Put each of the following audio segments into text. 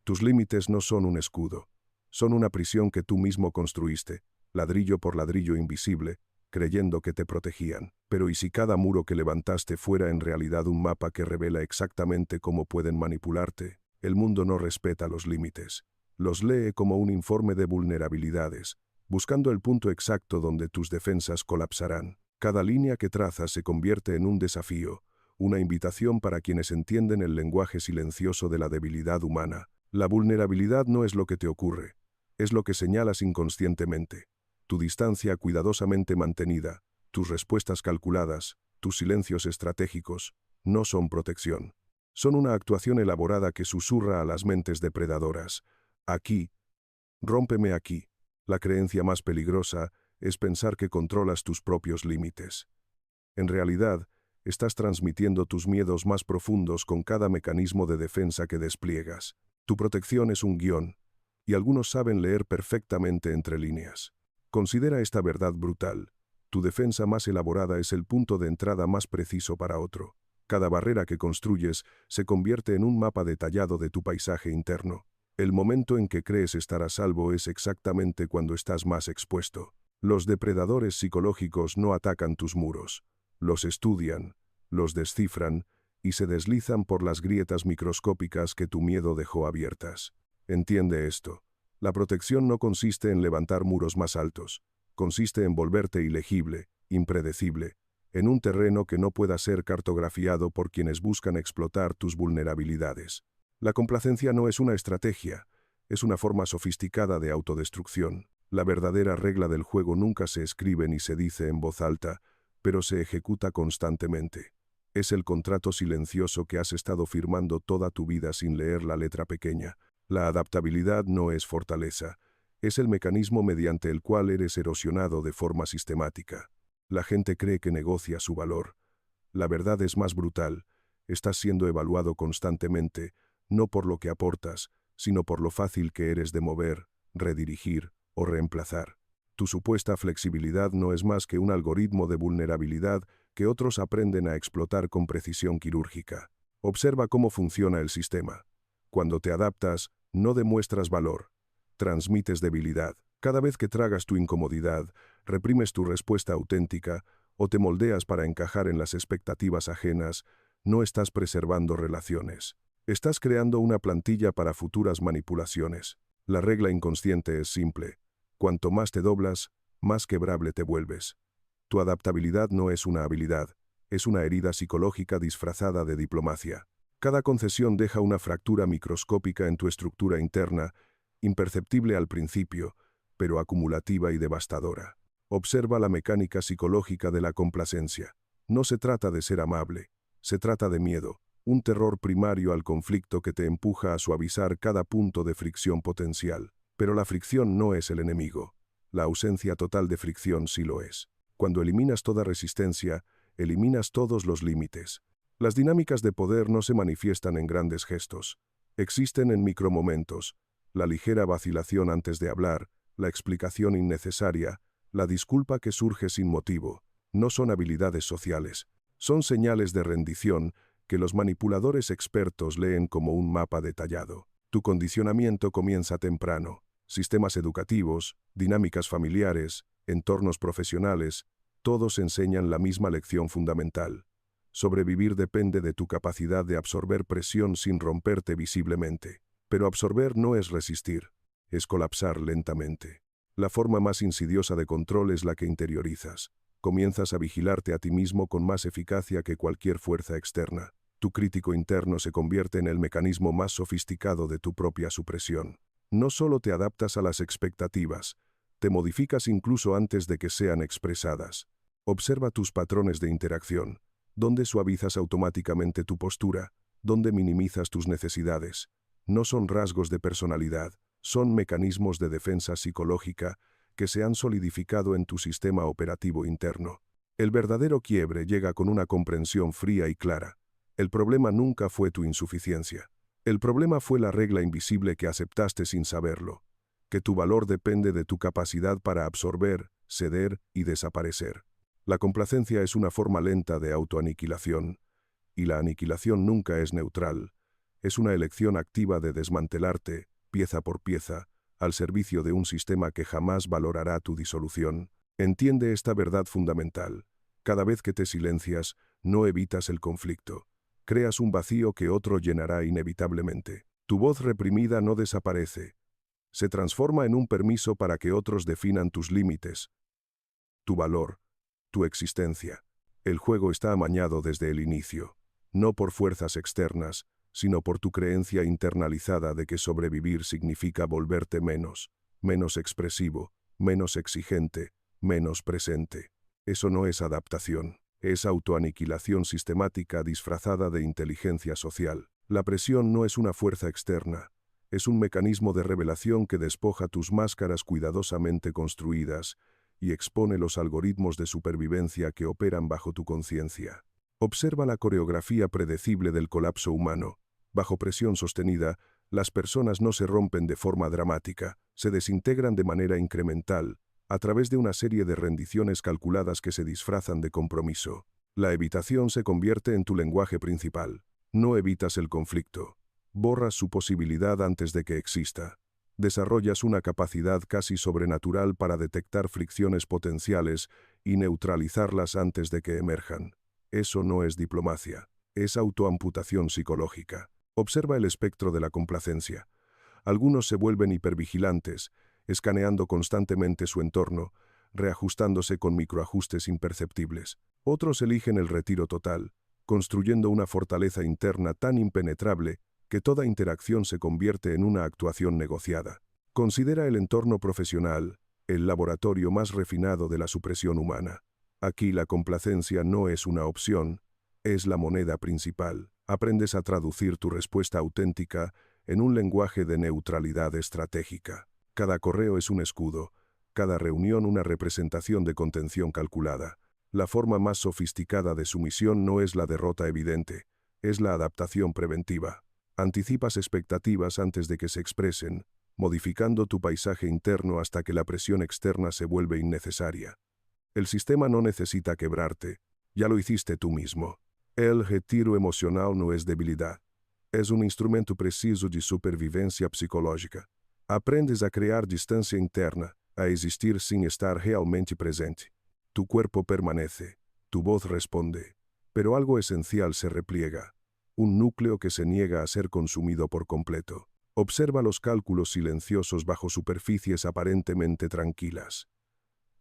Tus límites no son un escudo. Son una prisión que tú mismo construiste, ladrillo por ladrillo invisible, creyendo que te protegían. Pero ¿y si cada muro que levantaste fuera en realidad un mapa que revela exactamente cómo pueden manipularte? El mundo no respeta los límites. Los lee como un informe de vulnerabilidades, buscando el punto exacto donde tus defensas colapsarán. Cada línea que trazas se convierte en un desafío, una invitación para quienes entienden el lenguaje silencioso de la debilidad humana. La vulnerabilidad no es lo que te ocurre, es lo que señalas inconscientemente. Tu distancia cuidadosamente mantenida, tus respuestas calculadas, tus silencios estratégicos, no son protección. Son una actuación elaborada que susurra a las mentes depredadoras. Aquí, rómpeme aquí. La creencia más peligrosa es pensar que controlas tus propios límites. En realidad, estás transmitiendo tus miedos más profundos con cada mecanismo de defensa que despliegas. Tu protección es un guión, y algunos saben leer perfectamente entre líneas. Considera esta verdad brutal. Tu defensa más elaborada es el punto de entrada más preciso para otro. Cada barrera que construyes se convierte en un mapa detallado de tu paisaje interno. El momento en que crees estar a salvo es exactamente cuando estás más expuesto. Los depredadores psicológicos no atacan tus muros. Los estudian, los descifran y se deslizan por las grietas microscópicas que tu miedo dejó abiertas. Entiende esto. La protección no consiste en levantar muros más altos. Consiste en volverte ilegible, impredecible, en un terreno que no pueda ser cartografiado por quienes buscan explotar tus vulnerabilidades. La complacencia no es una estrategia, es una forma sofisticada de autodestrucción. La verdadera regla del juego nunca se escribe ni se dice en voz alta, pero se ejecuta constantemente. Es el contrato silencioso que has estado firmando toda tu vida sin leer la letra pequeña. La adaptabilidad no es fortaleza, es el mecanismo mediante el cual eres erosionado de forma sistemática. La gente cree que negocia su valor. La verdad es más brutal. Estás siendo evaluado constantemente, no por lo que aportas, sino por lo fácil que eres de mover, redirigir o reemplazar. Tu supuesta flexibilidad no es más que un algoritmo de vulnerabilidad que otros aprenden a explotar con precisión quirúrgica. Observa cómo funciona el sistema. Cuando te adaptas, no demuestras valor, transmites debilidad. Cada vez que tragas tu incomodidad, reprimes tu respuesta auténtica o te moldeas para encajar en las expectativas ajenas, no estás preservando relaciones. Estás creando una plantilla para futuras manipulaciones. La regla inconsciente es simple. Cuanto más te doblas, más quebrable te vuelves. Tu adaptabilidad no es una habilidad, es una herida psicológica disfrazada de diplomacia. Cada concesión deja una fractura microscópica en tu estructura interna, imperceptible al principio, pero acumulativa y devastadora. Observa la mecánica psicológica de la complacencia. No se trata de ser amable, se trata de miedo, un terror primario al conflicto que te empuja a suavizar cada punto de fricción potencial. Pero la fricción no es el enemigo. La ausencia total de fricción sí lo es. Cuando eliminas toda resistencia, eliminas todos los límites. Las dinámicas de poder no se manifiestan en grandes gestos. Existen en micromomentos. La ligera vacilación antes de hablar, la explicación innecesaria, la disculpa que surge sin motivo. No son habilidades sociales. Son señales de rendición que los manipuladores expertos leen como un mapa detallado. Tu condicionamiento comienza temprano. Sistemas educativos, dinámicas familiares, entornos profesionales, todos enseñan la misma lección fundamental. Sobrevivir depende de tu capacidad de absorber presión sin romperte visiblemente. Pero absorber no es resistir, es colapsar lentamente. La forma más insidiosa de control es la que interiorizas. Comienzas a vigilarte a ti mismo con más eficacia que cualquier fuerza externa. Tu crítico interno se convierte en el mecanismo más sofisticado de tu propia supresión. No solo te adaptas a las expectativas, te modificas incluso antes de que sean expresadas. Observa tus patrones de interacción, dónde suavizas automáticamente tu postura, dónde minimizas tus necesidades. No son rasgos de personalidad, son mecanismos de defensa psicológica que se han solidificado en tu sistema operativo interno. El verdadero quiebre llega con una comprensión fría y clara. El problema nunca fue tu insuficiencia. El problema fue la regla invisible que aceptaste sin saberlo, que tu valor depende de tu capacidad para absorber, ceder y desaparecer. La complacencia es una forma lenta de autoaniquilación, y la aniquilación nunca es neutral. Es una elección activa de desmantelarte, pieza por pieza, al servicio de un sistema que jamás valorará tu disolución. Entiende esta verdad fundamental. Cada vez que te silencias, no evitas el conflicto. Creas un vacío que otro llenará inevitablemente. Tu voz reprimida no desaparece. Se transforma en un permiso para que otros definan tus límites, tu valor, tu existencia. El juego está amañado desde el inicio, no por fuerzas externas, sino por tu creencia internalizada de que sobrevivir significa volverte menos expresivo, menos exigente, menos presente. Eso no es adaptación, es autoaniquilación sistemática disfrazada de inteligencia social. La presión no es una fuerza externa, es un mecanismo de revelación que despoja tus máscaras cuidadosamente construidas y expone los algoritmos de supervivencia que operan bajo tu conciencia. Observa la coreografía predecible del colapso humano. Bajo presión sostenida, las personas no se rompen de forma dramática, se desintegran de manera incremental, a través de una serie de rendiciones calculadas que se disfrazan de compromiso. La evitación se convierte en tu lenguaje principal. No evitas el conflicto. Borras su posibilidad antes de que exista. Desarrollas una capacidad casi sobrenatural para detectar fricciones potenciales y neutralizarlas antes de que emerjan. Eso no es diplomacia, es autoamputación psicológica. Observa el espectro de la complacencia. Algunos se vuelven hipervigilantes, escaneando constantemente su entorno, reajustándose con microajustes imperceptibles. Otros eligen el retiro total, construyendo una fortaleza interna tan impenetrable que toda interacción se convierte en una actuación negociada. Considera el entorno profesional, el laboratorio más refinado de la supresión humana. Aquí la complacencia no es una opción, es la moneda principal. Aprendes a traducir tu respuesta auténtica en un lenguaje de neutralidad estratégica. Cada correo es un escudo, cada reunión una representación de contención calculada. La forma más sofisticada de sumisión no es la derrota evidente, es la adaptación preventiva. Anticipas expectativas antes de que se expresen, modificando tu paisaje interno hasta que la presión externa se vuelve innecesaria. El sistema no necesita quebrarte, ya lo hiciste tú mismo. El retiro emocional no es debilidad, es un instrumento preciso de supervivencia psicológica. Aprendes a crear distancia interna, a existir sin estar realmente presente. Tu cuerpo permanece, tu voz responde, pero algo esencial se repliega. Un núcleo que se niega a ser consumido por completo. Observa los cálculos silenciosos bajo superficies aparentemente tranquilas.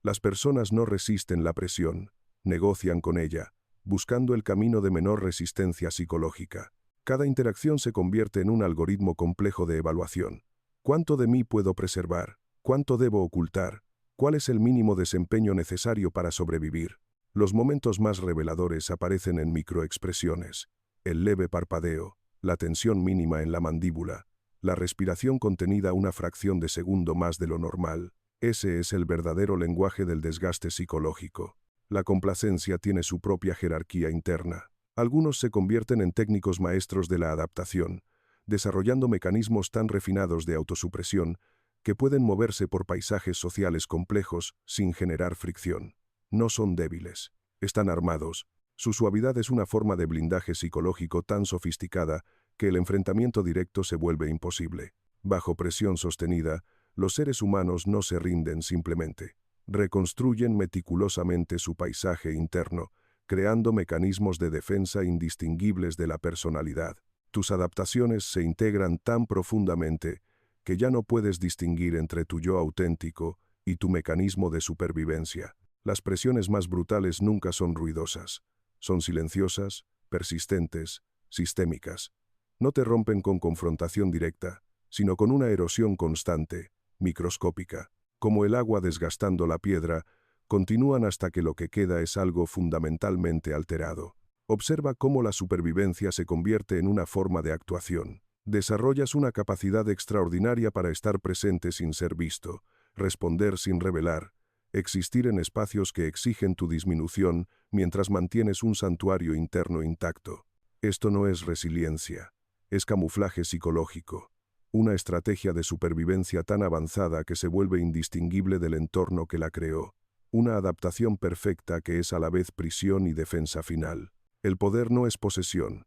Las personas no resisten la presión, negocian con ella, buscando el camino de menor resistencia psicológica. Cada interacción se convierte en un algoritmo complejo de evaluación. ¿Cuánto de mí puedo preservar? ¿Cuánto debo ocultar? ¿Cuál es el mínimo desempeño necesario para sobrevivir? Los momentos más reveladores aparecen en microexpresiones. El leve parpadeo, la tensión mínima en la mandíbula, la respiración contenida una fracción de segundo más de lo normal. Ese es el verdadero lenguaje del desgaste psicológico. La complacencia tiene su propia jerarquía interna. Algunos se convierten en técnicos maestros de la adaptación, desarrollando mecanismos tan refinados de autosupresión que pueden moverse por paisajes sociales complejos sin generar fricción. No son débiles, están armados. Su suavidad es una forma de blindaje psicológico tan sofisticada que el enfrentamiento directo se vuelve imposible. Bajo presión sostenida, los seres humanos no se rinden simplemente. Reconstruyen meticulosamente su paisaje interno, creando mecanismos de defensa indistinguibles de la personalidad. Tus adaptaciones se integran tan profundamente que ya no puedes distinguir entre tu yo auténtico y tu mecanismo de supervivencia. Las presiones más brutales nunca son ruidosas. Son silenciosas, persistentes, sistémicas. No te rompen con confrontación directa, sino con una erosión constante, microscópica. Como el agua desgastando la piedra, continúan hasta que lo que queda es algo fundamentalmente alterado. Observa cómo la supervivencia se convierte en una forma de actuación. Desarrollas una capacidad extraordinaria para estar presente sin ser visto, responder sin revelar, existir en espacios que exigen tu disminución mientras mantienes un santuario interno intacto. Esto no es resiliencia, es camuflaje psicológico, una estrategia de supervivencia tan avanzada que se vuelve indistinguible del entorno que la creó, una adaptación perfecta que es a la vez prisión y defensa final. El poder no es posesión,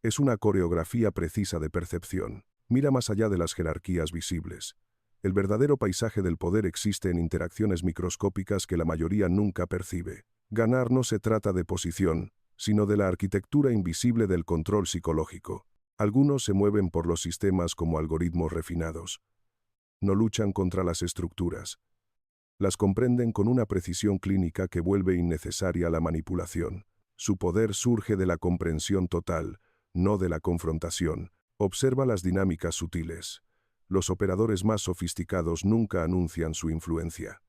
Es una coreografía precisa de percepción. Mira más allá de las jerarquías visibles. El verdadero paisaje del poder existe en interacciones microscópicas que la mayoría nunca percibe. Ganar no se trata de posición, sino de la arquitectura invisible del control psicológico. Algunos se mueven por los sistemas como algoritmos refinados. No luchan contra las estructuras. Las comprenden con una precisión clínica que vuelve innecesaria la manipulación. Su poder surge de la comprensión total, no de la confrontación. Observa las dinámicas sutiles. Los operadores más sofisticados nunca anuncian su influencia.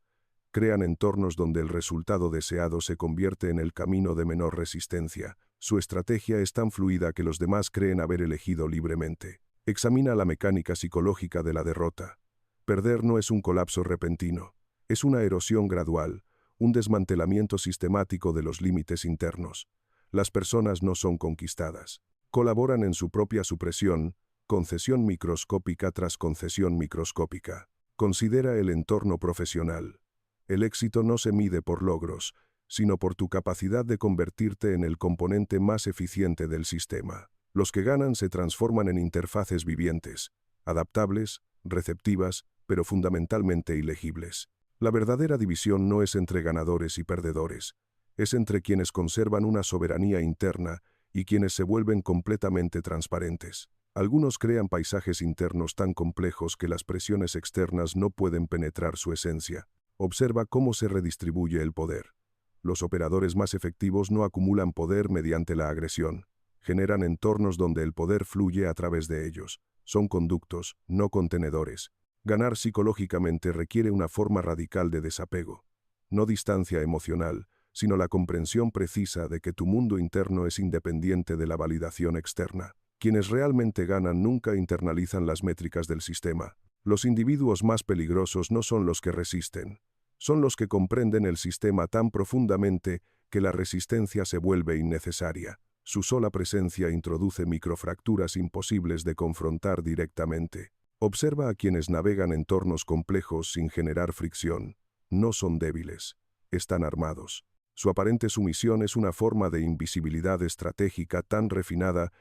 Crean entornos donde el resultado deseado se convierte en el camino de menor resistencia. Su estrategia es tan fluida que los demás creen haber elegido libremente. Examina la mecánica psicológica de la derrota. Perder no es un colapso repentino. Es una erosión gradual, un desmantelamiento sistemático de los límites internos. Las personas no son conquistadas. Colaboran en su propia supresión, concesión microscópica tras concesión microscópica. Considera el entorno profesional. El éxito no se mide por logros, sino por tu capacidad de convertirte en el componente más eficiente del sistema. Los que ganan se transforman en interfaces vivientes, adaptables, receptivas, pero fundamentalmente ilegibles. La verdadera división no es entre ganadores y perdedores, es entre quienes conservan una soberanía interna y quienes se vuelven completamente transparentes. Algunos crean paisajes internos tan complejos que las presiones externas no pueden penetrar su esencia. Observa cómo se redistribuye el poder. Los operadores más efectivos no acumulan poder mediante la agresión. Generan entornos donde el poder fluye a través de ellos. Son conductos, no contenedores. Ganar psicológicamente requiere una forma radical de desapego. No distancia emocional, sino la comprensión precisa de que tu mundo interno es independiente de la validación externa. Quienes realmente ganan nunca internalizan las métricas del sistema. Los individuos más peligrosos no son los que resisten. Son los que comprenden el sistema tan profundamente que la resistencia se vuelve innecesaria. Su sola presencia introduce microfracturas imposibles de confrontar directamente. Observa a quienes navegan entornos complejos sin generar fricción. No son débiles. Están armados. Su aparente sumisión es una forma de invisibilidad estratégica tan refinada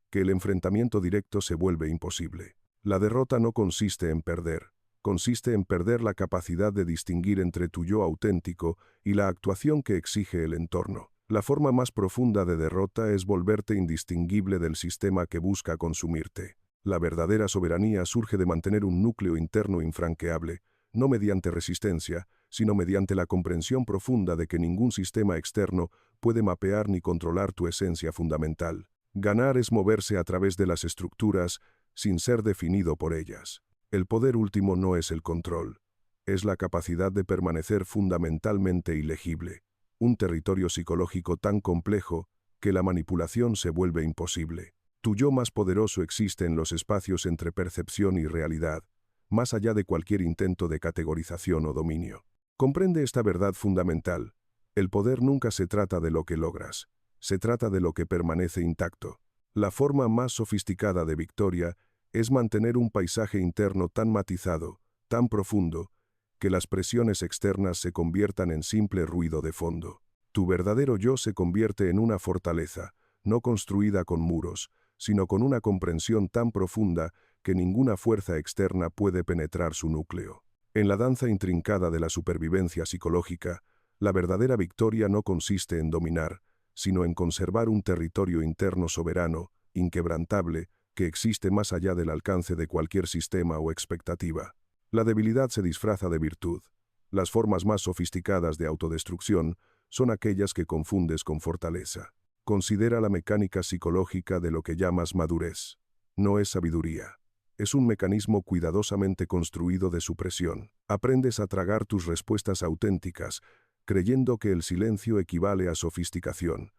que el enfrentamiento directo se vuelve imposible. La derrota no consiste en perder. Consiste en perder la capacidad de distinguir entre tu yo auténtico y la actuación que exige el entorno. La forma más profunda de derrota es volverte indistinguible del sistema que busca consumirte. La verdadera soberanía surge de mantener un núcleo interno infranqueable, no mediante resistencia, sino mediante la comprensión profunda de que ningún sistema externo puede mapear ni controlar tu esencia fundamental. Ganar es moverse a través de las estructuras sin ser definido por ellas. El poder último no es el control, es la capacidad de permanecer fundamentalmente ilegible, un territorio psicológico tan complejo que la manipulación se vuelve imposible. Tu yo más poderoso existe en los espacios entre percepción y realidad, más allá de cualquier intento de categorización o dominio. Comprende esta verdad fundamental. El poder nunca se trata de lo que logras, se trata de lo que permanece intacto. La forma más sofisticada de victoria es mantener un paisaje interno tan matizado, tan profundo, que las presiones externas se conviertan en simple ruido de fondo. Tu verdadero yo se convierte en una fortaleza, no construida con muros, sino con una comprensión tan profunda que ninguna fuerza externa puede penetrar su núcleo. En la danza intrincada de la supervivencia psicológica, la verdadera victoria no consiste en dominar, sino en conservar un territorio interno soberano, inquebrantable, que existe más allá del alcance de cualquier sistema o expectativa. La debilidad se disfraza de virtud. Las formas más sofisticadas de autodestrucción son aquellas que confundes con fortaleza. Considera la mecánica psicológica de lo que llamas madurez. No es sabiduría. Es un mecanismo cuidadosamente construido de supresión. Aprendes a tragar tus respuestas auténticas, creyendo que el silencio equivale a sofisticación.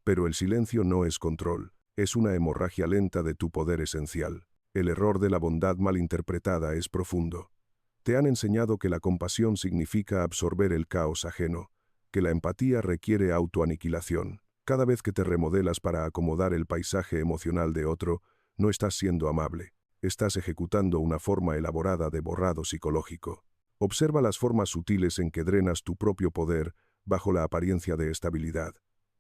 Pero el silencio no es control. Es una hemorragia lenta de tu poder esencial. El error de la bondad mal interpretada es profundo. Te han enseñado que la compasión significa absorber el caos ajeno, que la empatía requiere autoaniquilación. Cada vez que te remodelas para acomodar el paisaje emocional de otro, no estás siendo amable. Estás ejecutando una forma elaborada de borrado psicológico. Observa las formas sutiles en que drenas tu propio poder bajo la apariencia de estabilidad.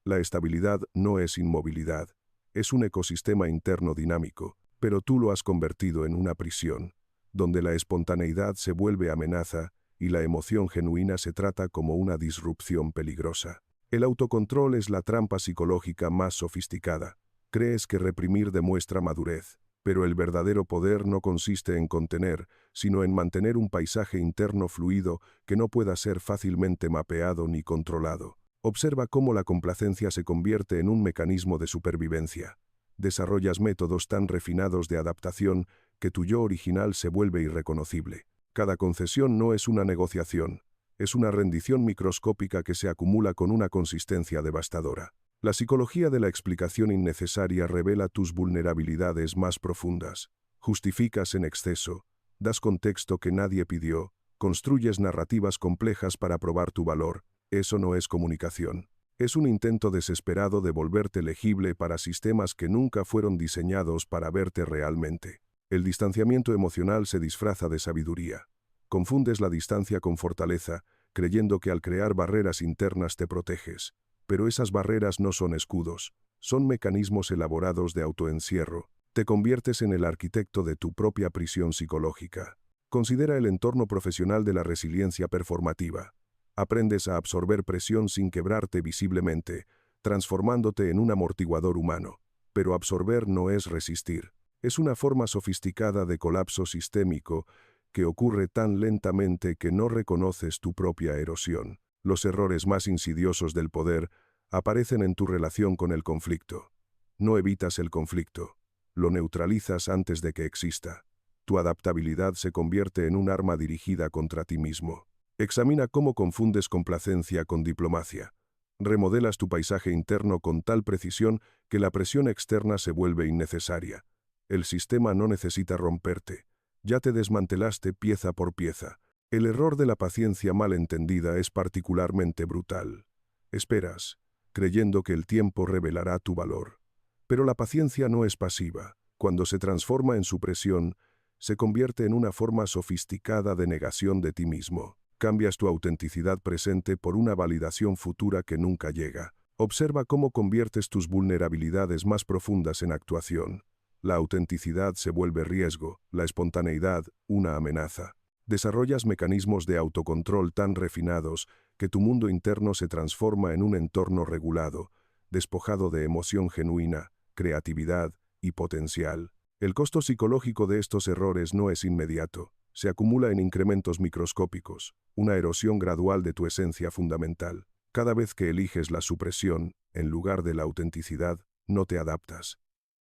La estabilidad no es inmovilidad, Es un ecosistema interno dinámico, pero tú lo has convertido en una prisión, donde la espontaneidad se vuelve amenaza y la emoción genuina se trata como una disrupción peligrosa. El autocontrol es la trampa psicológica más sofisticada. Crees que reprimir demuestra madurez, pero el verdadero poder no consiste en contener, sino en mantener un paisaje interno fluido que no pueda ser fácilmente mapeado ni controlado. Observa cómo la complacencia se convierte en un mecanismo de supervivencia. Desarrollas métodos tan refinados de adaptación que tu yo original se vuelve irreconocible. Cada concesión no es una negociación, es una rendición microscópica que se acumula con una consistencia devastadora. La psicología de la explicación innecesaria revela tus vulnerabilidades más profundas. Justificas en exceso, das contexto que nadie pidió, construyes narrativas complejas para probar tu valor. Eso no es comunicación. Es un intento desesperado de volverte legible para sistemas que nunca fueron diseñados para verte realmente. El distanciamiento emocional se disfraza de sabiduría. Confundes la distancia con fortaleza, creyendo que al crear barreras internas te proteges. Pero esas barreras no son escudos, son mecanismos elaborados de autoencierro. Te conviertes en el arquitecto de tu propia prisión psicológica. Considera el entorno profesional de la resiliencia performativa. Aprendes a absorber presión sin quebrarte visiblemente, transformándote en un amortiguador humano. Pero absorber no es resistir. Es una forma sofisticada de colapso sistémico que ocurre tan lentamente que no reconoces tu propia erosión. Los errores más insidiosos del poder aparecen en tu relación con el conflicto. No evitas el conflicto, lo neutralizas antes de que exista. Tu adaptabilidad se convierte en un arma dirigida contra ti mismo. Examina cómo confundes complacencia con diplomacia. Remodelas tu paisaje interno con tal precisión que la presión externa se vuelve innecesaria. El sistema no necesita romperte. Ya te desmantelaste pieza por pieza. El error de la paciencia mal entendida es particularmente brutal. Esperas, creyendo que el tiempo revelará tu valor. Pero la paciencia no es pasiva. Cuando se transforma en supresión, se convierte en una forma sofisticada de negación de ti mismo. Cambias tu autenticidad presente por una validación futura que nunca llega. Observa cómo conviertes tus vulnerabilidades más profundas en actuación. La autenticidad se vuelve riesgo, la espontaneidad, una amenaza. Desarrollas mecanismos de autocontrol tan refinados que tu mundo interno se transforma en un entorno regulado, despojado de emoción genuina, creatividad y potencial. El costo psicológico de estos errores no es inmediato, se acumula en incrementos microscópicos, una erosión gradual de tu esencia fundamental. Cada vez que eliges la supresión, en lugar de la autenticidad, no te adaptas.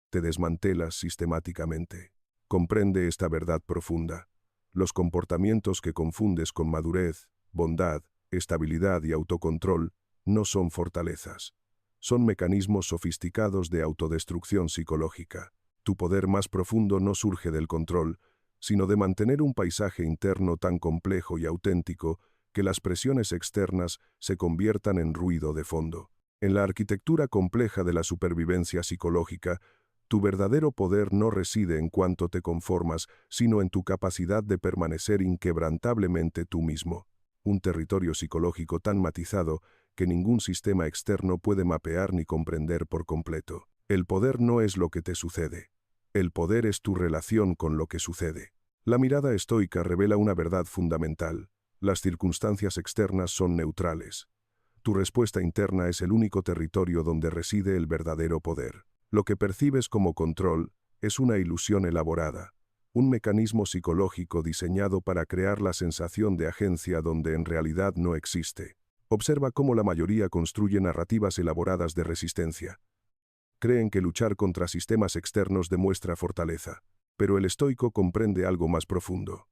Te desmantelas sistemáticamente. Comprende esta verdad profunda. Los comportamientos que confundes con madurez, bondad, estabilidad y autocontrol no son fortalezas. Son mecanismos sofisticados de autodestrucción psicológica. Tu poder más profundo no surge del control, sino de mantener un paisaje interno tan complejo y auténtico que las presiones externas se conviertan en ruido de fondo. En la arquitectura compleja de la supervivencia psicológica, tu verdadero poder no reside en cuánto te conformas, sino en tu capacidad de permanecer inquebrantablemente tú mismo. Un territorio psicológico tan matizado que ningún sistema externo puede mapear ni comprender por completo. El poder no es lo que te sucede. El poder es tu relación con lo que sucede. La mirada estoica revela una verdad fundamental. Las circunstancias externas son neutrales. Tu respuesta interna es el único territorio donde reside el verdadero poder. Lo que percibes como control es una ilusión elaborada, un mecanismo psicológico diseñado para crear la sensación de agencia donde en realidad no existe. Observa cómo la mayoría construye narrativas elaboradas de resistencia. Creen que luchar contra sistemas externos demuestra fortaleza, pero el estoico comprende algo más profundo.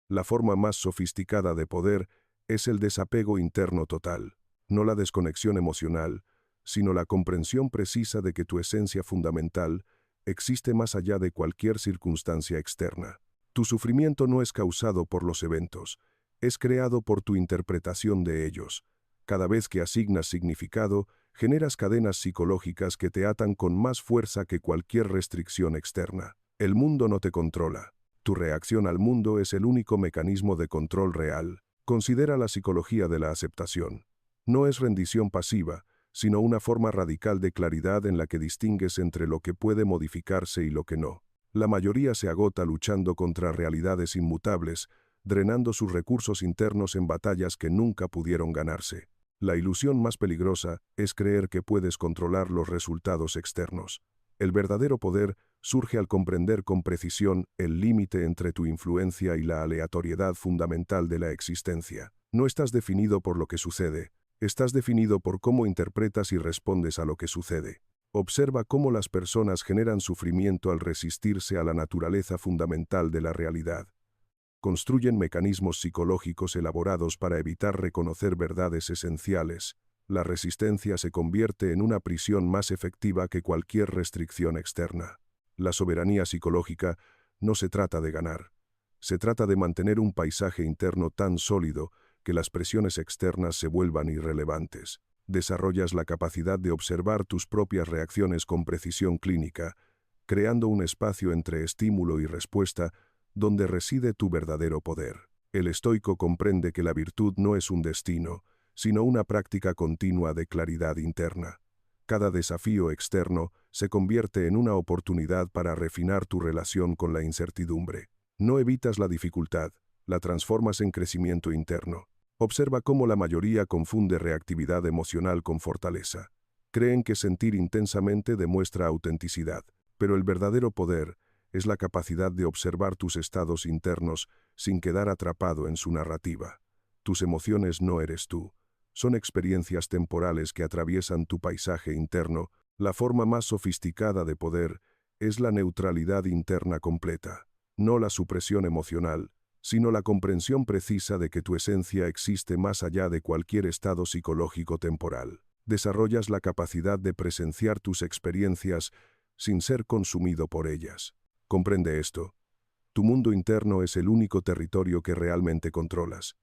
La forma más sofisticada de poder es el desapego interno total, no la desconexión emocional, sino la comprensión precisa de que tu esencia fundamental existe más allá de cualquier circunstancia externa. Tu sufrimiento no es causado por los eventos, es creado por tu interpretación de ellos. Cada vez que asignas significado, generas cadenas psicológicas que te atan con más fuerza que cualquier restricción externa. El mundo no te controla. Tu reacción al mundo es el único mecanismo de control real. Considera la psicología de la aceptación. No es rendición pasiva, sino una forma radical de claridad en la que distingues entre lo que puede modificarse y lo que no. La mayoría se agota luchando contra realidades inmutables, drenando sus recursos internos en batallas que nunca pudieron ganarse. La ilusión más peligrosa es creer que puedes controlar los resultados externos. El verdadero poder surge al comprender con precisión el límite entre tu influencia y la aleatoriedad fundamental de la existencia. No estás definido por lo que sucede, estás definido por cómo interpretas y respondes a lo que sucede. Observa cómo las personas generan sufrimiento al resistirse a la naturaleza fundamental de la realidad. Construyen mecanismos psicológicos elaborados para evitar reconocer verdades esenciales. La resistencia se convierte en una prisión más efectiva que cualquier restricción externa. La soberanía psicológica no se trata de ganar. Se trata de mantener un paisaje interno tan sólido que las presiones externas se vuelvan irrelevantes. Desarrollas la capacidad de observar tus propias reacciones con precisión clínica, creando un espacio entre estímulo y respuesta donde reside tu verdadero poder. El estoico comprende que la virtud no es un destino, sino una práctica continua de claridad interna. Cada desafío externo se convierte en una oportunidad para refinar tu relación con la incertidumbre. No evitas la dificultad, la transformas en crecimiento interno. Observa cómo la mayoría confunde reactividad emocional con fortaleza. Creen que sentir intensamente demuestra autenticidad, pero el verdadero poder es la capacidad de observar tus estados internos sin quedar atrapado en su narrativa. Tus emociones no eres tú. Son experiencias temporales que atraviesan tu paisaje interno. La forma más sofisticada de poder es la neutralidad interna completa, no la supresión emocional, sino la comprensión precisa de que tu esencia existe más allá de cualquier estado psicológico temporal. Desarrollas la capacidad de presenciar tus experiencias sin ser consumido por ellas. Comprende esto. Tu mundo interno es el único territorio que realmente controlas.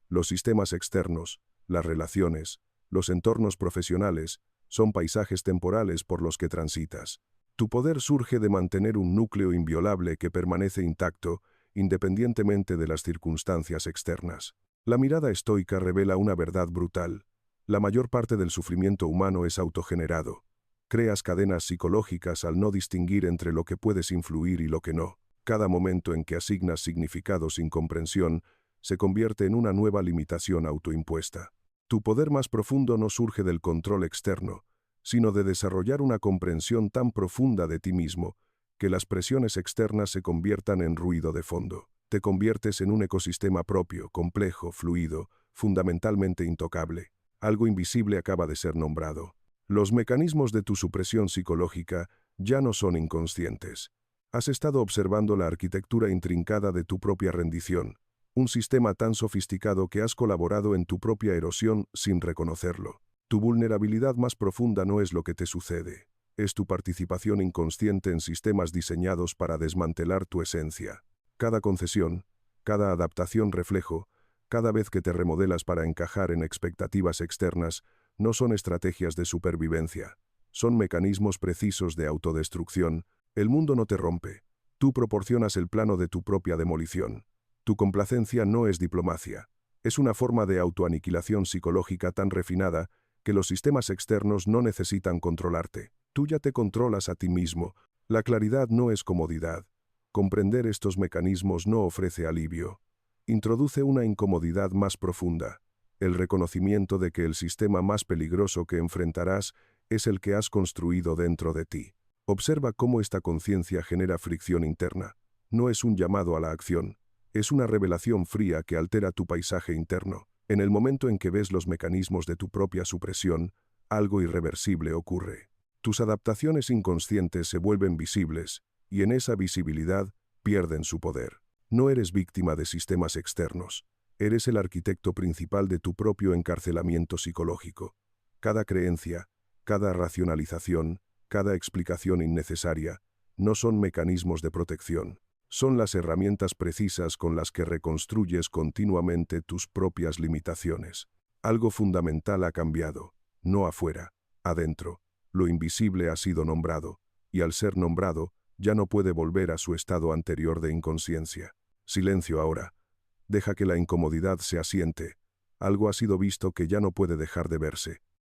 Los sistemas externos, las relaciones, los entornos profesionales, son paisajes temporales por los que transitas. Tu poder surge de mantener un núcleo inviolable que permanece intacto, independientemente de las circunstancias externas. La mirada estoica revela una verdad brutal. La mayor parte del sufrimiento humano es autogenerado. Creas cadenas psicológicas al no distinguir entre lo que puedes influir y lo que no. Cada momento en que asignas significado sin comprensión se convierte en una nueva limitación autoimpuesta. Tu poder más profundo no surge del control externo, sino de desarrollar una comprensión tan profunda de ti mismo que las presiones externas se conviertan en ruido de fondo. Te conviertes en un ecosistema propio, complejo, fluido, fundamentalmente intocable. Algo invisible acaba de ser nombrado. Los mecanismos de tu supresión psicológica ya no son inconscientes. Has estado observando la arquitectura intrincada de tu propia rendición, un sistema tan sofisticado que has colaborado en tu propia erosión sin reconocerlo. Tu vulnerabilidad más profunda no es lo que te sucede, es tu participación inconsciente en sistemas diseñados para desmantelar tu esencia. Cada concesión, cada adaptación reflejo, cada vez que te remodelas para encajar en expectativas externas, no son estrategias de supervivencia, son mecanismos precisos de autodestrucción. El mundo no te rompe, tú proporcionas el plano de tu propia demolición. Tu complacencia no es diplomacia, es una forma de autoaniquilación psicológica tan refinada que los sistemas externos no necesitan controlarte. Tú ya te controlas a ti mismo. La claridad no es comodidad. Comprender estos mecanismos no ofrece alivio. Introduce una incomodidad más profunda, el reconocimiento de que el sistema más peligroso que enfrentarás es el que has construido dentro de ti. Observa cómo esta conciencia genera fricción interna. No es un llamado a la acción, es una revelación fría que altera tu paisaje interno. En el momento en que ves los mecanismos de tu propia supresión, algo irreversible ocurre. Tus adaptaciones inconscientes se vuelven visibles, y en esa visibilidad pierden su poder. No eres víctima de sistemas externos, eres el arquitecto principal de tu propio encarcelamiento psicológico. Cada creencia, cada racionalización, cada explicación innecesaria, no son mecanismos de protección. Son las herramientas precisas con las que reconstruyes continuamente tus propias limitaciones. Algo fundamental ha cambiado, no afuera, adentro. Lo invisible ha sido nombrado, y al ser nombrado, ya no puede volver a su estado anterior de inconsciencia. Silencio ahora. Deja que la incomodidad se asiente. Algo ha sido visto que ya no puede dejar de verse.